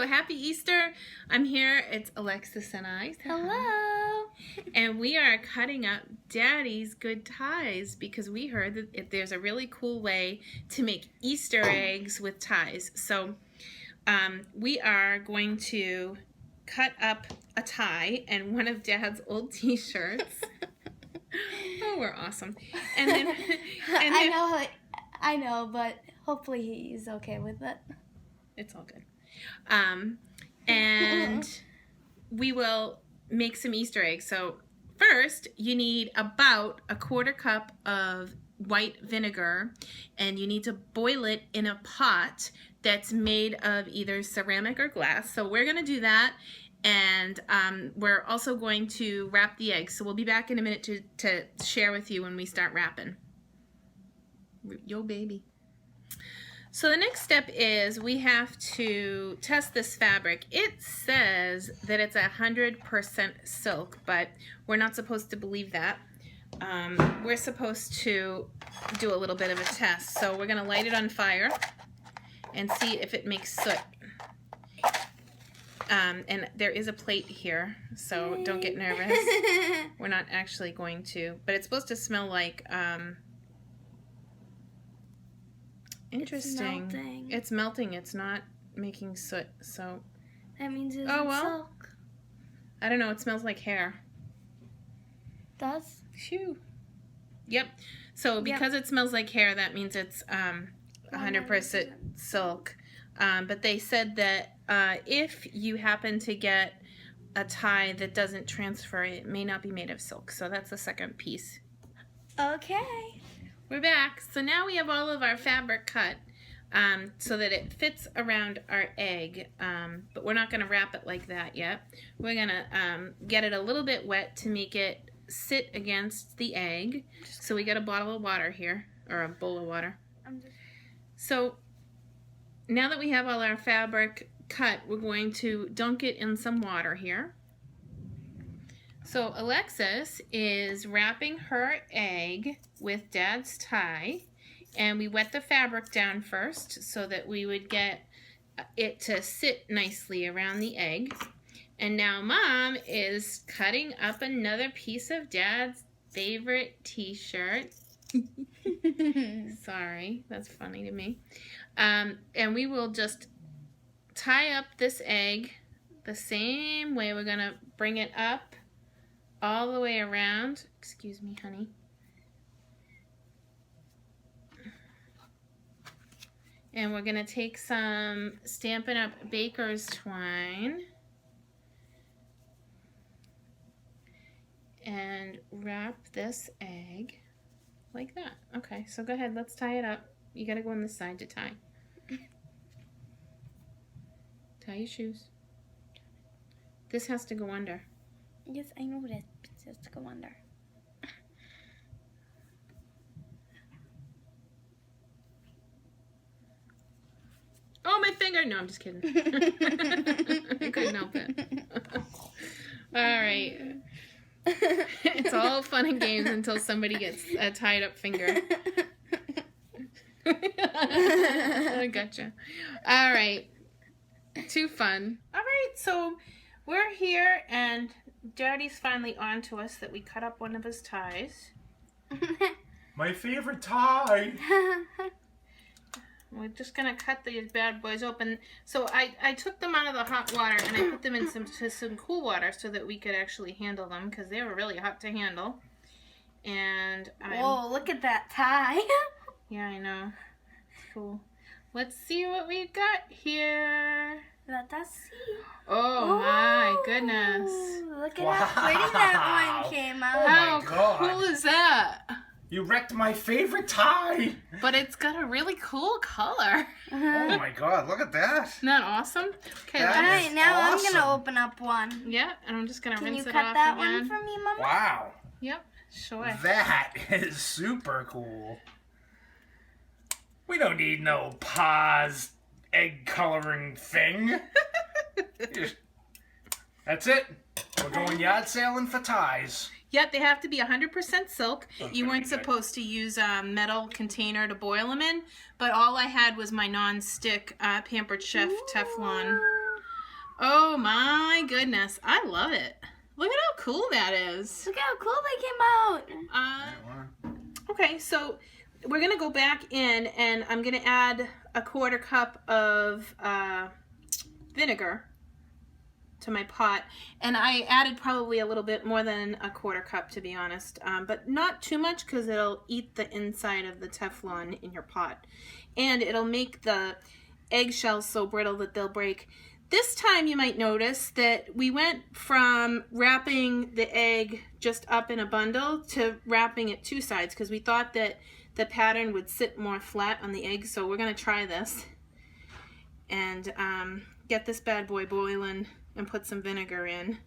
happy Easter. I'm here. It's Alexis and I. Hello. And we are cutting up Daddy's good ties because we heard that there's a really cool way to make Easter eggs with ties. So we are going to cut up a tie and one of Dad's old t-shirts. Oh, we're awesome. And then, I know, but hopefully he's okay with it. It's all good. And we will make some Easter eggs. So first, you need about a 1/4 cup of white vinegar, and you need to boil it in a pot that's made of either ceramic or glass. So we're going to do that, and we're also going to wrap the eggs. So we'll be back in a minute to share with you when we start wrapping. Yo, baby. So the next step is we have to test this fabric. It says that it's 100% silk, but we're not supposed to believe that. We're supposed to do a little bit of a test. So we're going to light it on fire and see if it makes soot. And there is a plate here, so don't get nervous. We're not actually going to, but it's supposed to smell like... Interesting. It's melting. It's not making soot. So that means it's silk. I don't know. It smells like hair. Does? Phew. Yep. So because it smells like hair, that means it's 100% silk. But they said that if you happen to get a tie that doesn't transfer, it may not be made of silk. So that's the second piece. Okay. We're back. So now we have all of our fabric cut so that it fits around our egg, but we're not going to wrap it like that yet. We're going to get it a little bit wet to make it sit against the egg. So we got a bottle of water here, or a bowl of water. So now that we have all our fabric cut, we're going to dunk it in some water here. So Alexis is wrapping her egg with Dad's tie, and we wet the fabric down first so that we would get it to sit nicely around the egg. And now Mom is cutting up another piece of Dad's favorite t-shirt. Sorry, that's funny to me. And we will just tie up this egg the same way. We're going to bring it up all the way around. Excuse me, honey. And we're going to take some Stampin' Up! Baker's twine and wrap this egg like that. Okay, so go ahead, let's tie it up. You got to go on this side to tie. Tie your shoes. This has to go under. Yes, I know that. It's just to go under. Oh, my finger! No, I'm just kidding. I couldn't help it. All right. It's all fun and games until somebody gets a tied up finger. I gotcha. All right. Too fun. All right, so we're here and Daddy's finally on to us that we cut up one of his ties. My favorite tie! We're just going to cut these bad boys open. So I took them out of the hot water and I put them in some cool water so that we could actually handle them because they were really hot to handle. And whoa, look at that tie. Yeah, I know. It's cool. Let's see what we got here. Let us see. Oh my goodness. Look at how pretty that one came out. How cool is that? You wrecked my favorite tie. But it's got a really cool color. Oh my God, look at that. Isn't that awesome? Okay, all right, now awesome. I'm going to open up one. Yeah, and I'm just going to rinse it off again. Can you cut that again. one for me, Mama? Wow. Yep, sure. That is super cool. We don't need no pa's egg coloring thing. That's it. We're going yard sailing for ties. Yep, they have to be 100% silk. You weren't supposed to use a metal container to boil them in, but all I had was my non-stick Pampered Chef Teflon Oh my goodness. I love it. Look at how cool that is. Look how cool they came out. Okay, so we're going to go back in and I'm going to add a 1/4 cup of vinegar to my pot. And I added probably a little bit more than a 1/4 cup, to be honest. But not too much because it'll eat the inside of the Teflon in your pot. And it'll make the eggshells so brittle that they'll break. This time you might notice that we went from wrapping the egg just up in a bundle to wrapping it 2 sides because we thought that the pattern would sit more flat on the egg. So we're going to try this and get this bad boy boiling and put some vinegar in.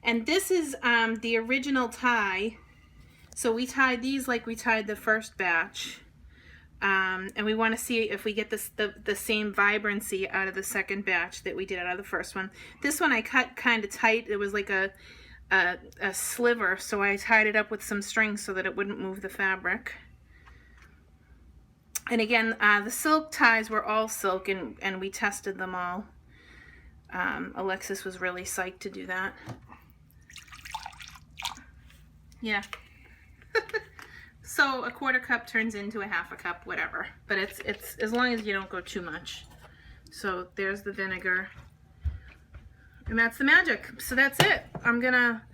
And this is the original tie. So we tied these like we tied the first batch. And we want to see if we get the same vibrancy out of the second batch that we did out of the first one. This one I cut kind of tight. It was like a sliver, so I tied it up with some string so that it wouldn't move the fabric. And again, the silk ties were all silk, and we tested them all. Alexis was really psyched to do that. Yeah. So a 1/4 cup turns into a 1/2 cup, whatever. But it's as long as you don't go too much. So there's the vinegar. And that's the magic. So that's it. I'm gonna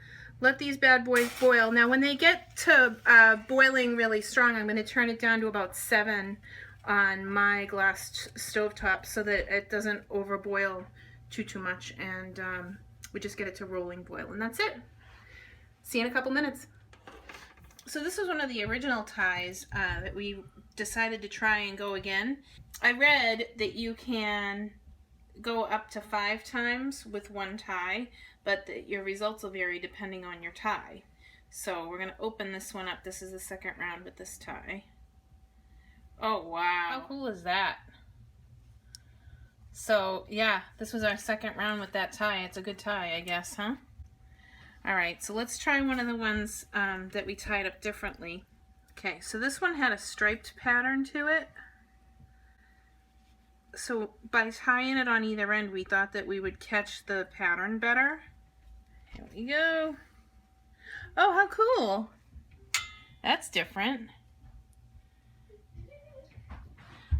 let these bad boys boil. Now when they get to boiling really strong, I'm gonna turn it down to about 7 on my glass stovetop so that it doesn't overboil too much, and we just get it to rolling boil, and that's it. See you in a couple minutes. So this is one of the original ties that we decided to try and go again. I read that you can go up to 5 times with one tie, but that your results will vary depending on your tie. So we're going to open this one up. This is the second round with this tie. Oh wow, how cool is that? So yeah, this was our second round with that tie. It's a good tie, I guess, huh? Alright, so let's try one of the ones that we tied up differently. Okay, so this one had a striped pattern to it. So by tying it on either end, we thought that we would catch the pattern better. Here we go. Oh, how cool! That's different.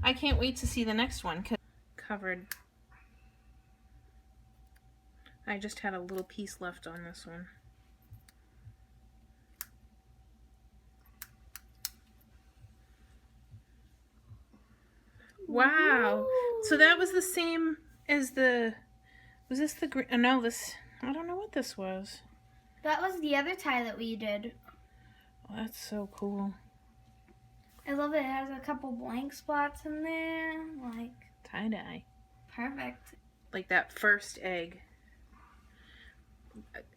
I can't wait to see the next one. Covered. I just had a little piece left on this one. Wow. So that was the same as the, was this the green? No, this, I don't know what this was. That was the other tie that we did. Oh, that's so cool. I love it. It has a couple blank spots in there. Like, tie-dye. perfect. Like that first egg.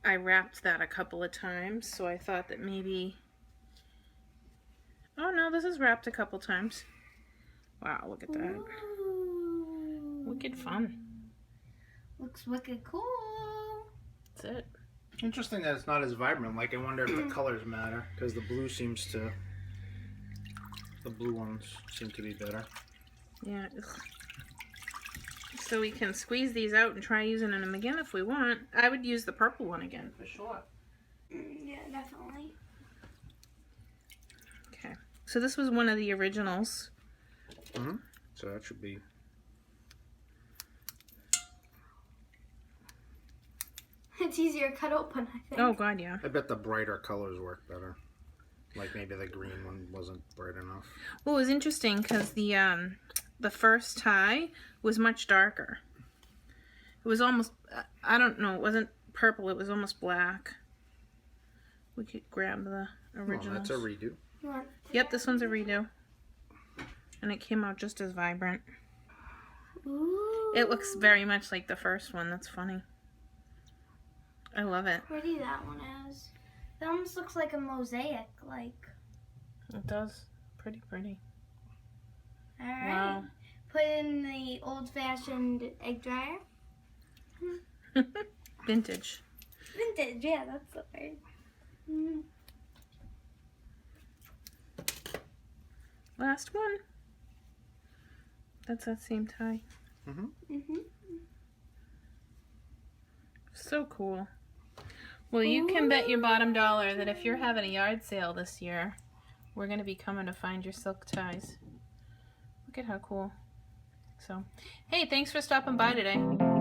I wrapped that a couple of times, so I thought that maybe... Oh no, this is wrapped a couple times. Wow, look at that. Ooh. Wicked fun. Looks wicked cool. That's it. Interesting that it's not as vibrant. Like, I wonder if the colors matter, because the blue seems to... The blue ones seem to be better. Yeah. Ugh. So we can squeeze these out and try using them again if we want. I would use the purple one again for sure. Yeah, definitely. Okay. So this was one of the originals. Mm-hmm. So that should be... It's easier to cut open, I think. Oh god, yeah. I bet the brighter colors work better. Like maybe the green one wasn't bright enough. Well, it was interesting because the first tie was much darker. It was almost, I don't know, it wasn't purple, it was almost black. We could grab the original. Oh, that's a redo. Yep, this one's a redo. And it came out just as vibrant. Ooh. It looks very much like the first one. That's funny. I love it. Pretty that one is. It almost looks like a mosaic, like. It does. Pretty pretty. Alright. Wow. Put it in the old-fashioned egg dryer. Vintage. Vintage, yeah, that's the word. Mm. Last one. That's that same tie. Mm-hmm. Mm-hmm. So cool. Well, you can bet your bottom dollar that if you're having a yard sale this year, we're going to be coming to find your silk ties. Look at how cool. So, hey, thanks for stopping by today.